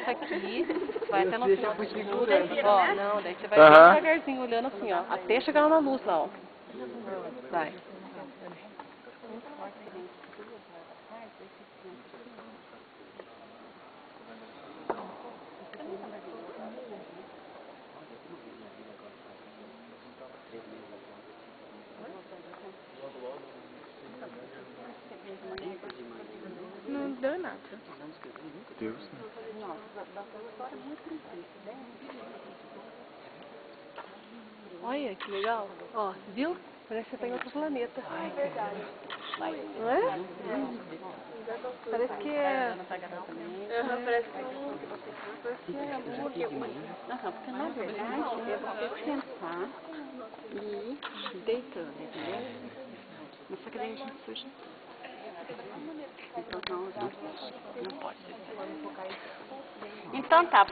começa aqui, vai até no final do escuro, ó, não, daí você vai bem devagarzinho, olhando assim, ó, até chegar lá na luz, lá, ó. Vai. Não deu nada. Deus. Olha que legal. Ó, viu? Parece que você tá em outro planeta. Ai, que verdade. Não é? Parece que é... Parece que não. Porque na verdade é você sentar e ir deitando, entendeu? Mas só que daí a gente suja. Então não pode ser. Então tá.